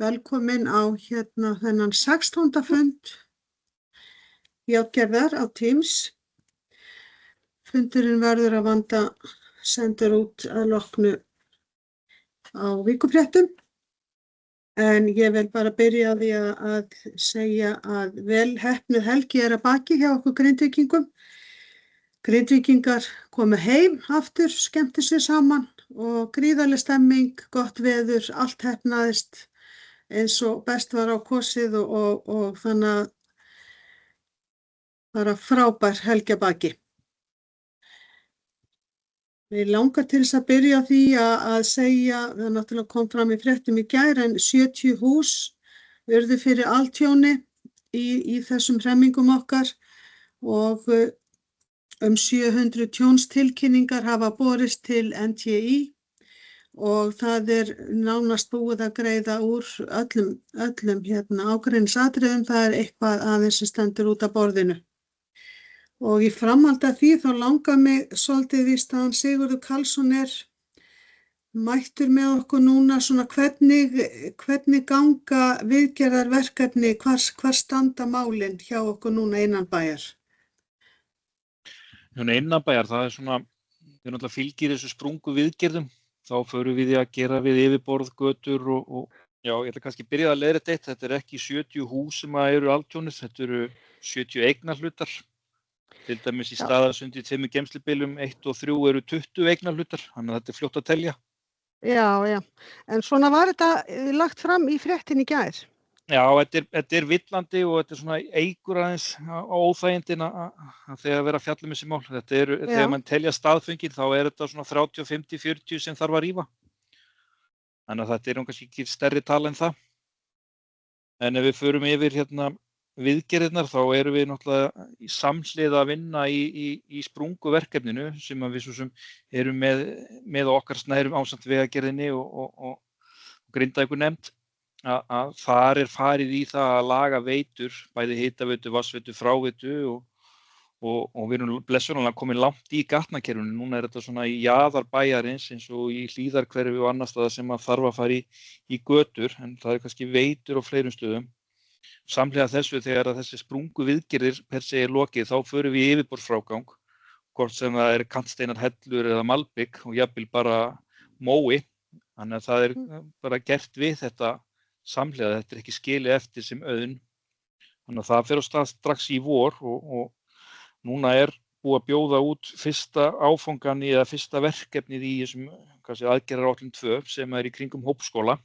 velkomin á þennan 16. fund Játgerðar á Teams. Fundurinn verður að vanda sendur út að loknu á vikufréttum. En ég vil bara byrja á því að segja að vel heppnuð helgi að baki hjá okkur Grindvíkingum. Grindvíkingar komu heim aftur, skemmtu sér saman og gríðarleg stemming, gott veður, allt heppnaðist eins og best var á kosið og þannig að bara frábær helgi að baki. Mig langar til þess að byrja á því að segja, það náttúrulega kom fram í fréttum í gær, en 70 hús urðu fyrir altjóni í þessum hremmingum okkar og 700 tjónstilkynningar hafa borist til NTÍ og það nánast búið að greiða úr öllum ágreiningsatriðum, það eitthvað aðeins sem stendur út af borðinu. Og í framhaldi af því þá langar mig svolítið víst að hann Sigurður Karlsson mættur með okkur núna svona hvernig ganga viðgerðarverkefni, hvar standa málin hjá okkur núna innan bæjar? Innan bæjar, það svona, við náttúrulega fylgir þessu sprungu viðgerðum, þá förum við að gera við yfirborð, götur og já, ég ætla kannski að byrja að leiðrétta eitt, þetta ekki 70 hús sem eru altjónis, þetta eru 70 eignarhlutar. Til dæmis í Staðarsundi í 2 geymslubilum, 1 og 3 eru 20 eignarhlutar, þannig að þetta fljótt að telja. Já, en svona var þetta lagt fram í fréttin í gær? Já, þetta villandi og þetta svona eykur aðeins á óþægindin að þegar vera að fjalla þessi mál. Þetta þegar mann telja staðföngin, þá þetta svona 30, 50, 40 sem þarf að rífa. Þannig að þetta kannski ekki stærri tala en það. En ef við förum yfir viðgerðirnar, þá erum við náttúrulega í samhliða að vinna í sprunguverkefninu sem við svo sem erum með okkar snærum ásamt vegagerðinni og Grindavíkur nefnd að þar farið í það að laga veitur, bæði hitaveitu, vatnsveitu, fráveitu og við erum blessunarlega komin langt í gatnakerfinu. Núna þetta svona í jaðar bæjarins eins og í Hlíðarhverfi og annars staðar sem að þarf að fara í götur, en það kannski veitur á fleirum stöðum. Samhliða þessu þegar þessi sprungu viðgerðir per se lokið, þá förum við í yfirborðsfrágang, hvort sem það kantsteinar, hellur eða malbik og jafnvel bara mói. Þannig að það bara gert við þetta samhliða, þetta ekki skilið eftir sem auðn. Þannig að það fer á stað strax í vor og núna búið að bjóða út fyrsta áfangan eða fyrsta verkefnið í þessum aðgerðaráætlun 2 sem í kringum hópskóla.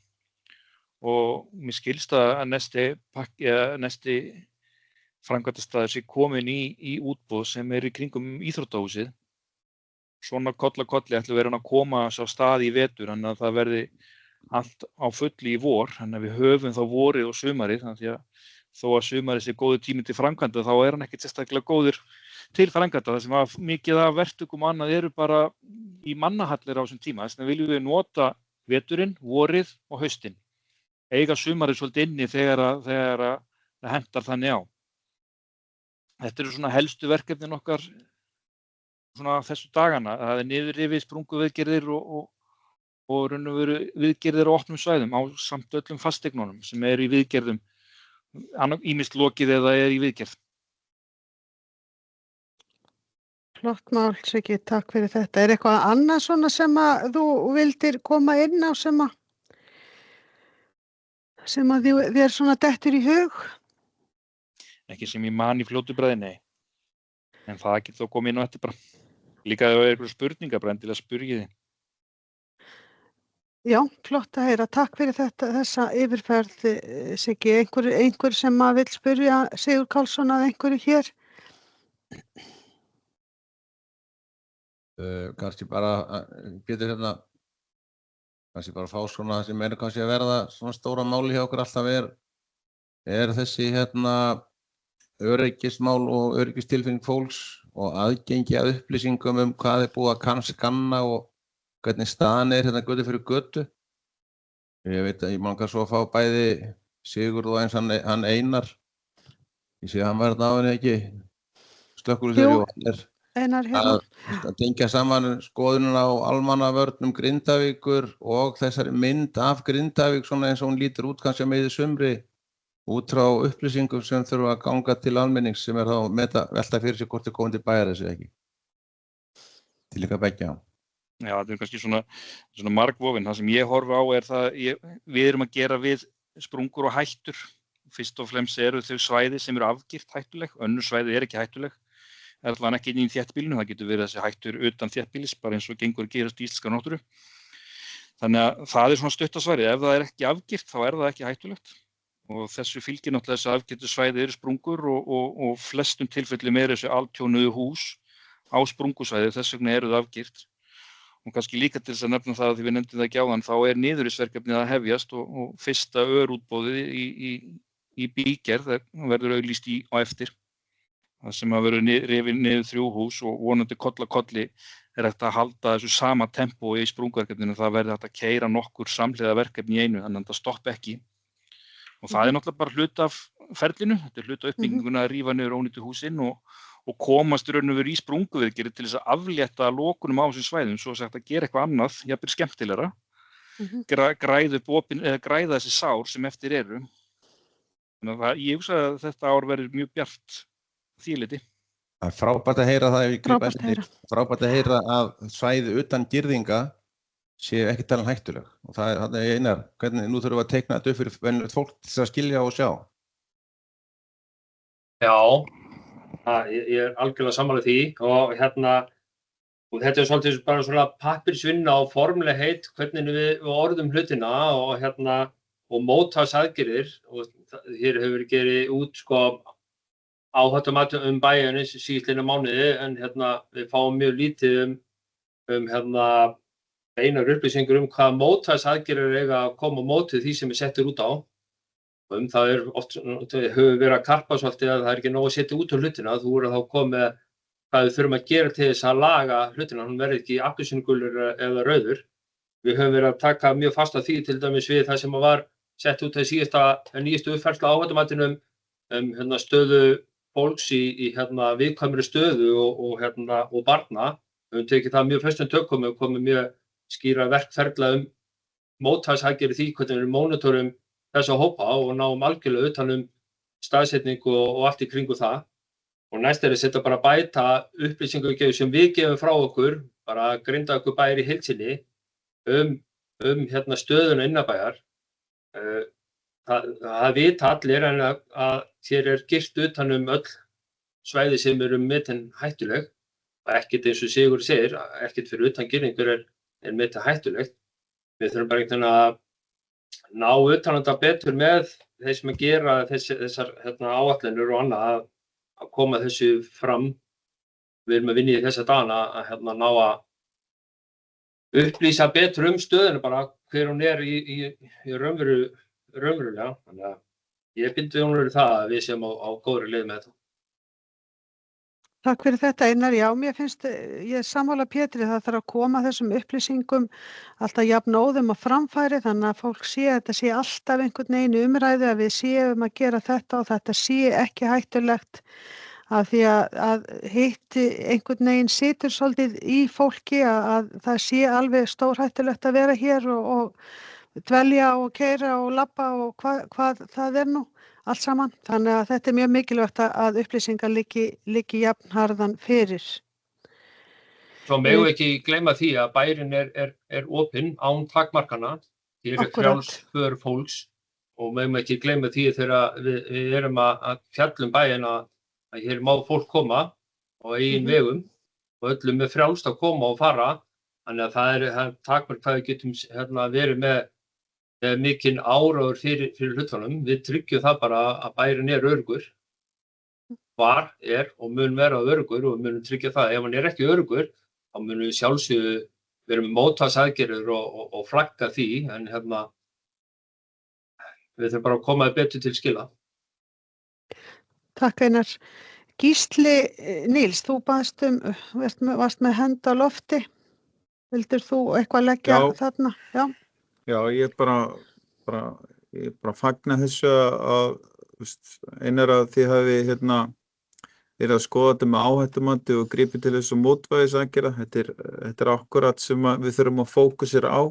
Og mér skilst að næsti framkvæmdastaður sé komin í útboð sem í kringum íþróttahúsið. Svona koll að kolli ætlum við að koma á stað í vetur, þannig að það verði allt á fullu í vor, þannig að við höfum þá vorið og sumarið, þannig að þó að sumarið sé góður tími til framkvæmda, þá hann ekkert sérstaklega góður til framkvæmda. Það sem að mikið af verktökum annað eru bara í mannahallir á þessum tíma, þess vegna viljum við nota veturinn, vorið og haustinn. Eiga sumarið svolítið inni þegar það hentar þannig á. Þetta eru svona helstu verkefnin okkar svona þessu dagana. Það niðurrifið sprunguviðgerðir og raun og veru viðgerðir á opnum svæðum á samt öllum fasteignunum sem í viðgerðum, ýmist lokið eða í viðgerð. Flott mál, Siggi, takk fyrir þetta. Eitthvað annað svona sem að þú vildir koma inn á sem að þér svona dettur í hug? Ekki sem ég man í fljótu bragði, nei. En það getur þó komið inn á þetta bara. Líka ef það eitthvað spurningar, bara endilega spyrjið þið. Já, flott að heyra. Takk fyrir þessa yfirferð, Siggi. Einhver sem að vill spyrja Sigurð Karlsson að einhverju hér? Kannski bara, Pétur kannski bara fá svona sem kannski að verða svona stóra máli hjá okkur alltaf þessi öryggismál og öryggistilfinning fólks og aðgengi að upplýsingum hvað búið að skanna og hvernig staðan götu fyrir götu. Ég veit að ég langar svo að fá bæði Sigurð og eins hann Einar. Ég sé að hann var á henni ekki slökkviliðsstjóri og Einar hérna? að tengja saman skoðunum á almannavörnum Grindavíkur og þessari mynd af Grindavík svona eins og hún lítur út kannski að miðju sumri út frá upplýsingum sem þurfa að ganga til almennings sem þá velta fyrir sig hvort þau komið til bæjar þessu ekki. Til líka beggja. Já, þetta kannski svona margvofin. Það sem ég horfi á það, við erum að gera við sprungur og hættur. Fyrst og fremst eru þau svæði sem eru afgirt hættuleg, önnur svæði ekki hættuleg. Allavega ekki inn í þéttbýlinu, það getur verið þessi hættur utan þéttbýlis, bara eins og gengur að gerast í íslenskri náttúru. Þannig að það svona stuttasvarið, ef það ekki afgirt, þá það ekki hættulegt. Og þessu fylgir náttúrulega þessi afgirtu svæði eru sprungur og flestum tilfellum þessi altjónuðu hús á sprungusvæði, þess vegna eru það afgirt. Og kannski líka til þess að nefna það að því við nefndum það ekki áðan, þá niðurrifsverkefnið að hefjast og fyrsta örútboðið í bígerð verður auglýst á eftir. Það sem að verður rifið niður 3 hús og vonandi koll að kolli hægt að halda þessu sama tempói í sprungverkefninu. Það verður hægt að keyra nokkur samhliða verkefni í einu, þannig að það stoppi ekki. Og það náttúrulega bara hluti af ferlinu, þetta hluti af uppbygginguna að rífa niður ónýtu húsin og komast raun og veru í sprunguviðgerðir til þess að aflétta lokunum á þessum svæðum, svo sagt að gera eitthvað annað, jafnvel skemmtilegra, græða þessi sár sem eftir eru. Þannig að ég hugsa að þetta ár verður mjög bjart því leyti. Það frábært að heyra það frábært að heyra að svæði utan girðinga séu ekki talin hættuleg. Og það Einar, hvernig nú þurfum við að teikna þetta upp fyrir venjulegt fólk til að skilja og sjá. Já, ég algjörlega sammála því og þetta svolítið bara svona pappirsvinna og formlegheit hvernig við orðum hlutina og mótagsaðgerðir og hér hefur verið gerið út áhættumat bæjarins síðastliðna mánuði en við fáum mjög lítið beinar upplýsingar hvaða mótagsaðgerðir eiga að koma á móti því sem settur út á. Það oft hefur verið að karpa svolítið að það ekki nóg að setja út á hlutina, þú voru þá komið hvað við þurfum að gera til þess að laga hlutina, hann verður ekki appelsínugulur eða rauður. Við höfum verið að taka mjög fast að því til dæmis við það sem var sett út nýjastu uppfærslu á áhættumatinum stöðu fólks í viðkvæmri stöðu og barna. Við höfum tekið það mjög föstum tökum og komið mjög skýra verkferla mótagsaðgerðir því hvernig við monitorum þessa hópa og náum algjörlega utan staðsetningu og allt í kringu það. Og næst að setja bara bæta upplýsingagjöf sem við gefum frá okkur, bara Grindavíkur bæjar í heild sinni, stöðuna innanbæjar. Það vita allir en að hér girt utan öll svæði sem eru metin hættuleg. Ekkert eins og Sigur segir, ekkert fyrir utan girðingur metin hættulegt. Við þurfum bara einhvern að ná utan þetta betur með þeir sem að gera þessar áætlanir og annað að koma þessu fram. Við erum að vinna í þessa dagana að ná að upplýsa betur stöðuna bara hver hún í raunverulega. Þannig að ég bindi við það að við séum á góðri leið með þetta. Takk fyrir þetta Einar. Já, mér finnst, ég sammála Pétri, það þarf að koma þessum upplýsingum alltaf jafn óðum á framfæri þannig að fólk þetta sé alltaf einhvern veginn umræðu að við séum að gera þetta og þetta sé ekki hættulegt af því að hitt einhvern veginn situr svolítið í fólki að það sé alveg stórhættulegt að vera hér og dvelja og keyra og labba og hvað það nú. Allt saman, þannig að þetta mjög mikilvægt að upplýsingar liggi jafnharðan fyrir. Svo megum við ekki gleyma því að bærinn er opinn án takmarkana. Hér frjáls för fólks og megum ekki gleyma því þegar við erum að fjalla bæinn að hér má fólk koma á eigin vegum og öllum frjálst að koma og fara. Þannig að það er takmark hvað við getum verið með mikinn áróður fyrir hlutunum. Við tryggjum það bara að bærinn öruggur. Var og mun vera öruggur og munum tryggja það. Ef hann ekki öruggur, þá munum við sjálfsögðu vera með mótagsaðgerðir og flagga því. En við þurfum bara að koma betur til skila. Takk Einar. Gísli Níls, þú varst með hönd á lofti. Vildir þú eitthvað leggja þarna? Já. Já, ég bara fagna þessu að Einar að þið hafi að skoða þetta með áhættumati og grípi til þessu mótvægisaðgerða. Þetta akkúrat sem við þurfum að fókusera á.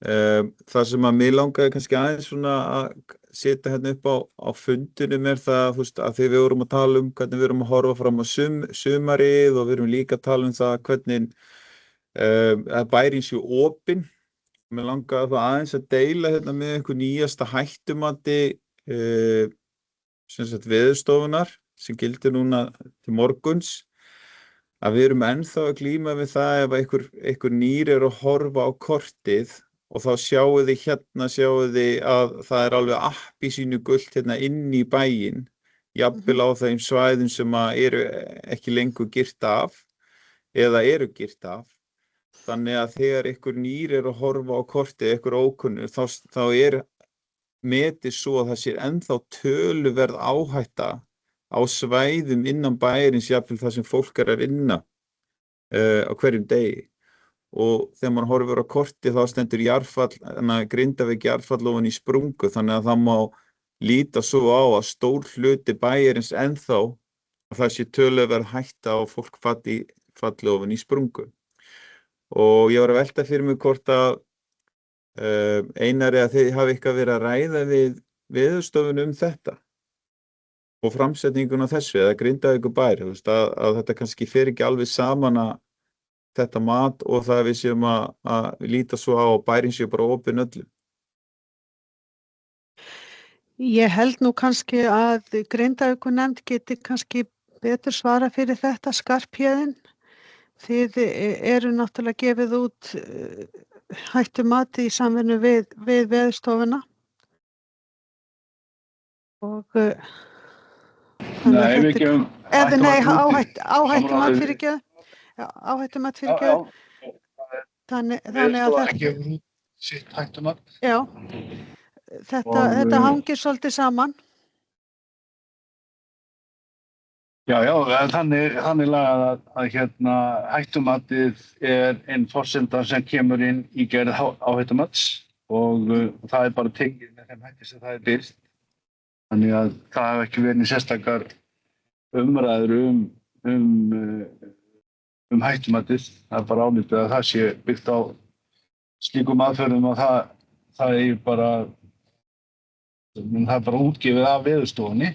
Það sem að mig langaði kannski aðeins svona að setja hérna upp á fundinum það, þú veist, að því við vorum að tala hvernig við erum að horfa fram á sumarið og við erum líka að tala það hvernig að bærinn sé opinn. Mig langaði það aðeins að deila hérna með einhver nýjasta hættumati sem sagt Veðurstofunnar sem gildir núna til morguns, að við erum ennþá að glíma við það ef einhver nýr að horfa á kortið og þá sjáu þið að það alveg appelsínugult hérna inn í bæinn, jafnvel á þeim svæðum sem eru ekki lengur girt af eða eru girt af. Þannig að þegar einhver nýr að horfa á kortið, einhver ókunnur, þá metið svo að það sé ennþá töluverð áhætta á svæðum innan bæjarins, jafnvel þar sem fólk að vinna á hverjum degi. Og þegar maður horfir á kortið þá stendur Grindavík jarðfall ofan í sprungu, þannig að það má líta svo á að stór hluti bæjarins ennþá að það sé töluverð hætta á fólk falli ofan í sprungu. Og ég var að velta fyrir mig hvort að Einari að þið hafi eitthvað verið að ræða við Veðurstofunni þetta og framsetninguna þessu eða Grindavíkurbær, þú veist, að þetta kannski fer ekki alveg saman að þetta mat og það við séum að líta svo á að bærinn sé bara opinn öllum. Ég held nú kannski að Grindavíkurnefnd geti kannski betur svara fyrir þetta, Skarphéðinn. Þið eru náttúrulega gefið út hættumati í samvinnu við Veðurstofuna. Og Nei, við gefum áhættumat fyrirgefðu. Já, áhættumat fyrirgefðu. Þannig að þetta gefur út sitt hættumat. Já, þetta hangir svolítið saman. Já, þannig lagað að hættumatið einn forsenda sem kemur inn í gerð áhættumats og það bara tekið með þeim hætti sem það birt. Þannig að það hafa ekki verið sérstakar umræður hættumatið. Það bara álitið að það sé byggt á slíkum aðferðum og það er bara útgefið af Veðurstofunni.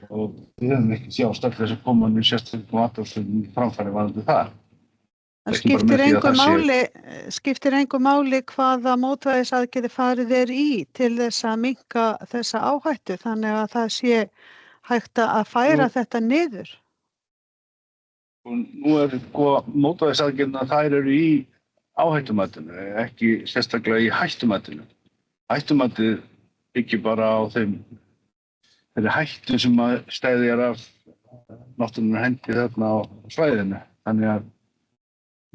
Og við höfum ekki sjást allir þess að koma nú sérstaklega aðtöfstum framfæri varðandi það. Það skiptir engu máli hvaða mótvægisaðgerðir farið í til þess að minnka þessa áhættu, þannig að það sé hægt að færa þetta niður. Og nú mótvægisaðgerðirnar, þær eru í áhættumatinu, ekki sérstaklega í hættumatinu. Hættumatið byggir bara á þeirri hættu sem að steðjar af náttúrunnar hendi þarna á svæðinu. Þannig að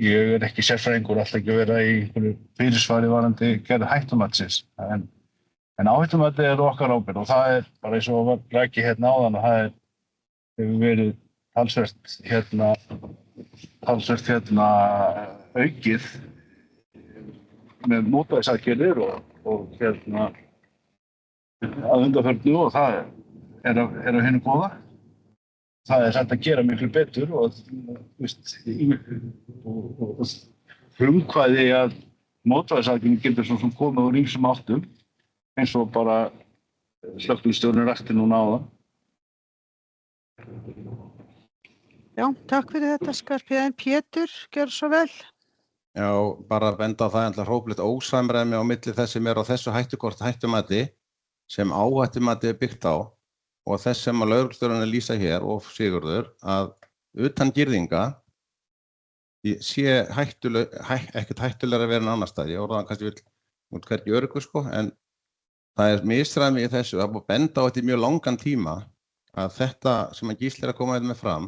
ég er ekki sérfræðingur, alltaf ekki að vera í einhverju fyrirsvari varðandi gerð hættumatsins. En áhættumatið er okkar ábyrgð og það er bara eins og var rækið hérna áðan og það hefur verið talsvert aukið með mótvægisaðgerðir og að undanförnu og það er á hinu góða. Það er hægt að gera miklu betur og frumkvæði að mótvægisaðgerðin getur svo sem komið úr ýmsum áttum eins og bara slökkviliðsstjórinn rakti núna áðan. Já, takk fyrir þetta Skarphéðinn. Pétur, gjörðu svo vel. Já, bara að benda á það hróplegt ósamræmi á milli þess sem á þessu hættumati sem áhættumati byggt á og þess sem að lögreglustjórinn lýsa hér og Sigurður að utan girðinga sé ekkert hættulegra að vera en annars staðar. Ég orðaði kannski vill hvergi öruggu en það er misræmi í þessu að benda á þetta í mjög langan tíma að þetta sem að Gísli er að koma með fram,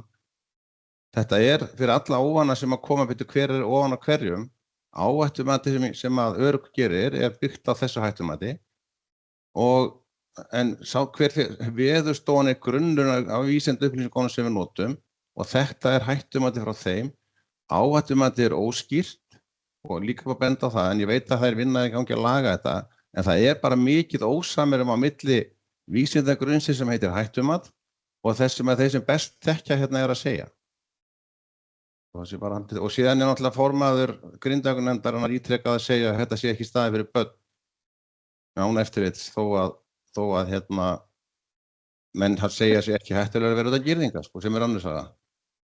þetta er fyrir alla óvana sem að koma betur hver er ofan á hverjum. Áhættumati sem að örugg gerir er byggt á þessu hættumati en hver Veðurstofan er grunnurinn á vísinda upplýsingunum sem við notum og þetta er hættumati frá þeim. Áhættumati er óskýrt og líka að benda á það, en ég veit að það er vinna í gangi að laga þetta, en það er bara mikið ósamræmi á milli vísindagrunnsins sem heitir hættumat og þessum að þeir sem best þekkja hérna að segja. Og síðan náttúrulega formaður Grindavíkurnefndarinnar ítrekað að segja að þetta sé ekki staði fyrir börn án eftirlits þó að menn segja sig ekki hættulega að vera út af girðinga, sem önnur saga.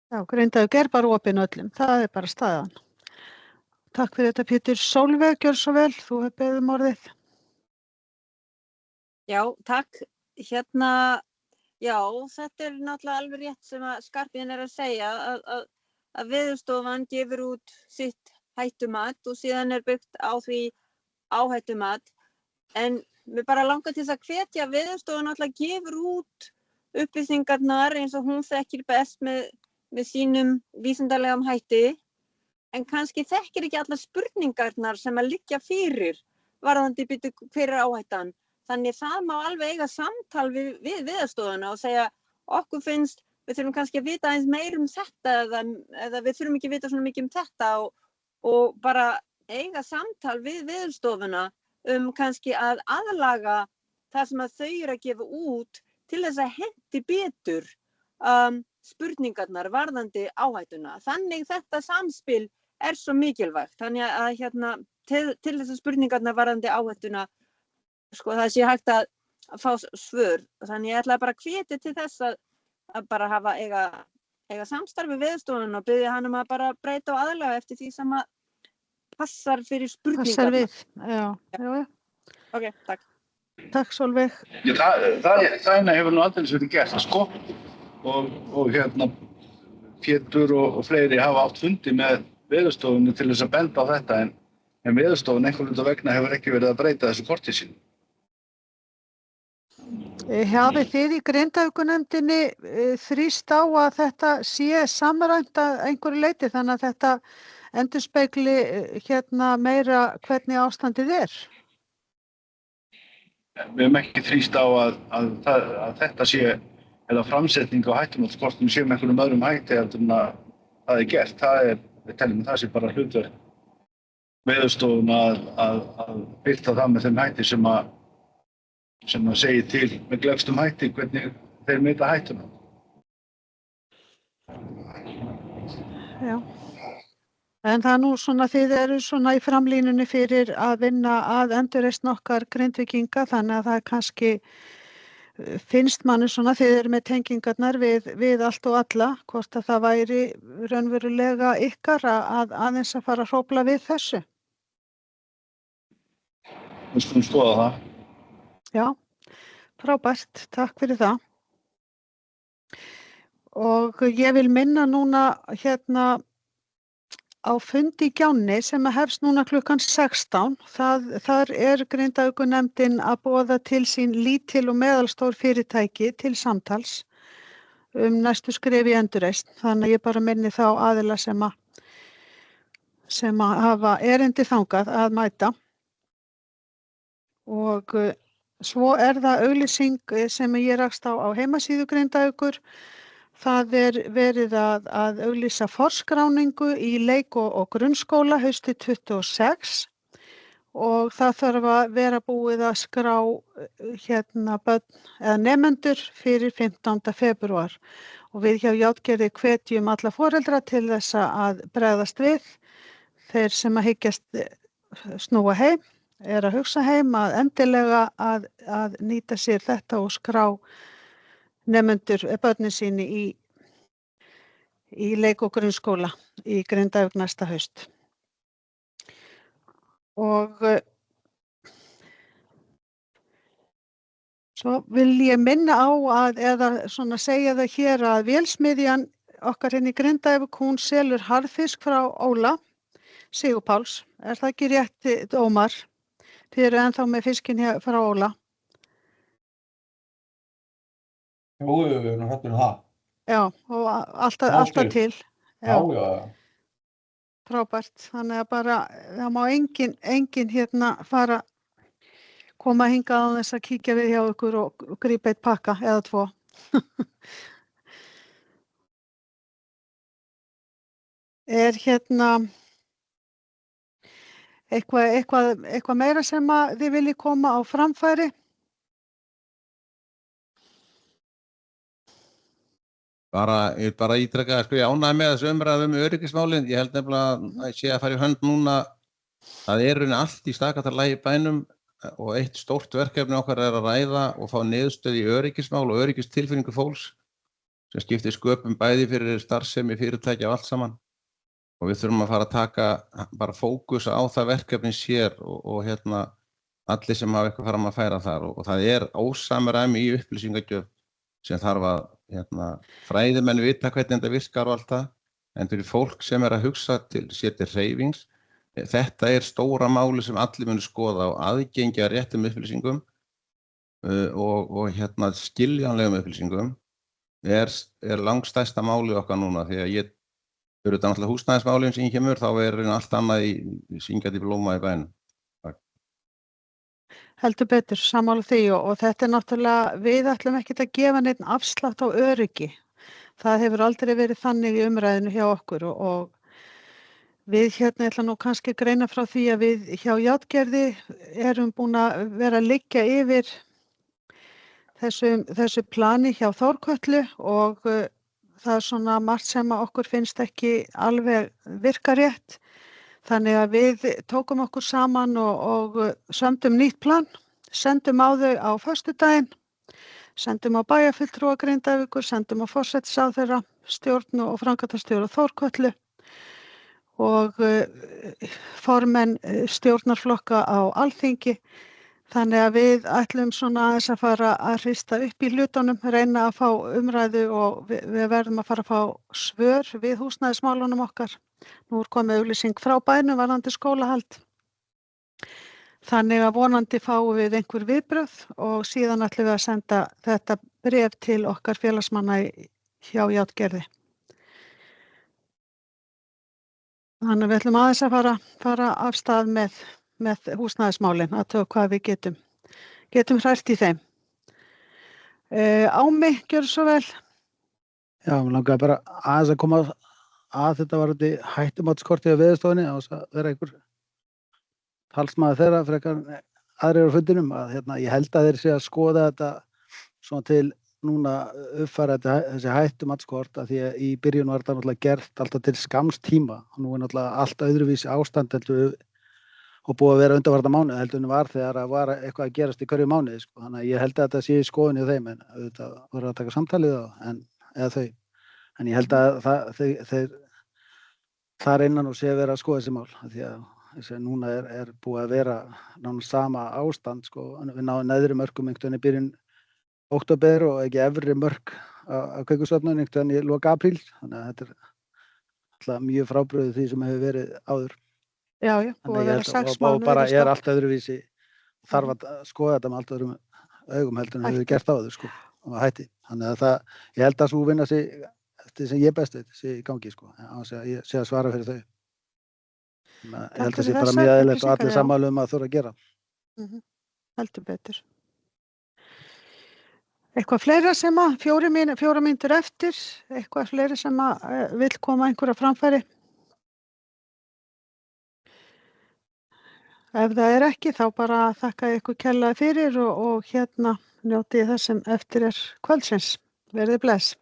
Já, Grindavík bara opin öllum, það bara staðan. Takk fyrir þetta, Pétur. Sólveig, gjör svo vel, þú hefur beðið orðið. Já, takk. Já, þetta náttúrulega alveg rétt sem að Skarphéðinn að segja að Veðurstofan gefur út sitt hættumat og síðan byggt á því áhættumat. En mér bara langar til að hvetja Veðurstofan náttúrulega gefur út upplýsingarnar eins og hún þekkir best með sínum vísindalegum hætti. En kannski þekkir ekki allar spurningarnar sem að liggja fyrir varðandi hver áhættan. Þannig það má alveg eiga samtal við Veðurstofuna og segja okkur finnst, við þurfum kannski að vita aðeins meir þetta eða við þurfum ekki að vita svona mikið þetta og bara eiga samtal við Veðurstofuna kannski að aðlaga það sem að þau að gefa út til þess að henti betur spurningarnar varðandi áhættuna. Þannig þetta samspil svo mikilvægt. Þannig að til þess að spurningarnar varðandi áhættuna það sé hægt að fá svör. Þannig ég ætla bara að hvetja til þess að bara eiga samstarfi við Veðurstofuna og biðja hann að bara breyta og aðlaga eftir því sem að passar fyrir spurningarna. Passar við, já. Ok, takk. Takk, Sólveig. Það hefur nú aldrei verið gert, og Pétur og fleiri hafa átt fundi með Veðurstofunni til þess að benda á þetta, en Veðurstofan einhvern veginn vegna hefur ekki verið að breyta þessu korti sínu. Hafið þið í Grindavíkurnefndinni þrýst á að þetta sé samræmt að einhverju leyti þannig að þetta endurspegli meira hvernig ástandið Við höfum ekki þrýst á að þetta sé eða framsetning á hættumatskortum sé með einhverjum öðrum hætti heldur en að það gert. Við teljum að það sé bara hlutverk Veðurstofuna að birta það með þeim hætti sem að segir til með glöggstum hætti hvernig þeir meta hættuna. Já. En það nú þið eru í framlínunni fyrir að vinna að endurreisn okkar Grindvíkinga, þannig að það kannski finnst manni þið eru með tengingarnar við allt og alla, hvort að það væri raunverulega ykkar að aðeins að fara að hrófla við þessu. Við skulum skoða það. Já, frábært, takk fyrir það. Og ég vil minna núna á fundi í Gjánni sem hefst núna klukkan 16. Þar Grindavíkurnefndin að boða til sín lítil og meðalstór fyrirtæki til samtals næstu skref í endurreisn. Þannig að ég bara minni þá aðila sem að hafa erindi þangað að mæta. Og svo það auglýsing sem ég rakst á heimasíðu Grindavíkur. Það verið að auglýsa forskráningu í leik- og grunnskóla haustið 26 og það þarf að vera búið að skrá börn eða nemendur fyrir 15. febrúar. Og við hjá Játgerði hvetjum alla foreldra til þess að bregðast við. Þeir sem að hyggjast snúa heim, að hugsa heim að endilega að nýta sér þetta og skrá nemendur börnin síni í leik- og grunnskóla í Grindavík næsta haust. Og svo vil ég minna á eða segja það hér að vélsmiðjan okkar í Grindavík, hún selur harðfisk frá Óla Sigurpáls. Það ekki rétt, Ómar? Þið eru ennþá með fiskinn frá Óla. Jú, við erum hættur það. Já, og alltaf til. Já. Frábært. Þannig að bara, það má engin fara, koma hingað á þess að kíkja við hjá ykkur og grípa eitt pakka eða 2. Eitthvað meira sem að þið viljið koma á framfæri? Ég vil bara ítreka, sko, ég ánægði með þessu umræðu öryggismálin. Ég held nefnilega að ég sé að fara í hönd núna. Það er rauninni allt í stakkatarlagi í bænum og eitt stórt verkefni okkar er að ræða og fá niðurstöðu í öryggismál og öryggistilfinningu fólks sem skiptir sköpum bæði fyrir starfsemi, fyrirtæki og allt saman. Og við þurfum að fara að taka bara fókus á það verkefni sér og allir sem hafa eitthvað fram að færa þar og það er ósamræmi í upplýsingagjöf sem þarf að fræðimenn vita hvernig þetta virkar og allt það, en fyrir fólk sem er að hugsa sér til hreyfings, þetta er stóra máli sem allir munu skoða og aðgengi að réttum upplýsingum og skiljanlegum upplýsingum er langstærsta máli okkar núna því að fyrir þetta náttúrulega húsnæðismálin sem kemur, þá er allt annað í syngjandi blóma í bænum. Heldur betur, sammála því og þetta náttúrulega, við ætlum ekkert að gefa neinn afslátt á öryggi. Það hefur aldrei verið þannig í umræðinu hjá okkur og við ætla nú kannski að greina frá því að við hjá Játgerði erum búin að vera að liggja yfir þessu plani hjá Þórkötlu og það er svona margt sem að okkur finnst ekki alveg virka rétt. Þannig að við tókum okkur saman og sömdum nýtt plan, sendum á þau á föstudaginn, sendum á bæjarfulltrúa Grindavíkur, sendum á forsætisráðherra, stjórn og framkvæmdastjóra Þórkötlu og formenn stjórnarflokka á Alþingi. Þannig að við ætlum svona aðeins að fara að hrista upp í hlutunum, reyna að fá umræðu og við verðum að fara að fá svör við húsnæðismálunum okkar. Nú er komið auglýsing frá bænum varðandi skólahald. Þannig að vonandi fáum við einhver viðbrögð og síðan ætlum við að senda þetta bréf til okkar félagsmanna hjá Játgerði. Þannig að við ætlum aðeins að fara af stað með húsnæðismálin, að tökum hvað við getum hrært í þeim. Ámi, gjörðu svo vel. Já, mér langaði bara aðeins að koma að þetta var þetta hættumatskortið á Veðurstofunni á að vera einhver talsmaður þeirra frekar aðrir á fundinum að ég held að þeir sé að skoða þetta svona til núna uppfæra þessi hættumatskort að því að í byrjun var þetta náttúrulega gert alltaf til skamms tíma og nú er náttúrulega allt öðruvísi ástand heldur og búið að vera undanfarna mánuði heldur en var þegar að var eitthvað að gerast í hverju mánuði sko. Þannig að ég held að þetta sé í skoðun í þeim en auðvitað voru að taka samtalið eða þau. En ég held að þeir þar innan og sé að vera að skoða þessi mál því að núna er búið að vera nánast sama ástand sko. Við náðum neðri mörkum einhvern veginn í byrjun október og ekki efri mörk á Kveikusstofnun einhvern veginn í lok apríl. Þannig að þetta er alltaf mjög frábrugðið því sem hefur verið áður. Já, búið að vera 6 mánuðir. Og bara er allt öðruvísi, þarf að skoða þetta með allt öðrum augum heldur en hefur gert áður sko, og hætti. Þannig að ég held að svo vinna sig eftir sem ég best veit, sé í gangi sko, ég sé að svara fyrir þau. Ég held að sé bara mjög eðlilegt og allir sammála að þurfa að gera. Heldur betur. Eitthvað fleira sem að 4 mínútur eftir, eitthvað fleira sem að vill koma einhverja framfæri? Ef það er ekki, þá bara þakka ykkur kærlega fyrir og njótið þess sem eftir er kvöldsins. Verið bless.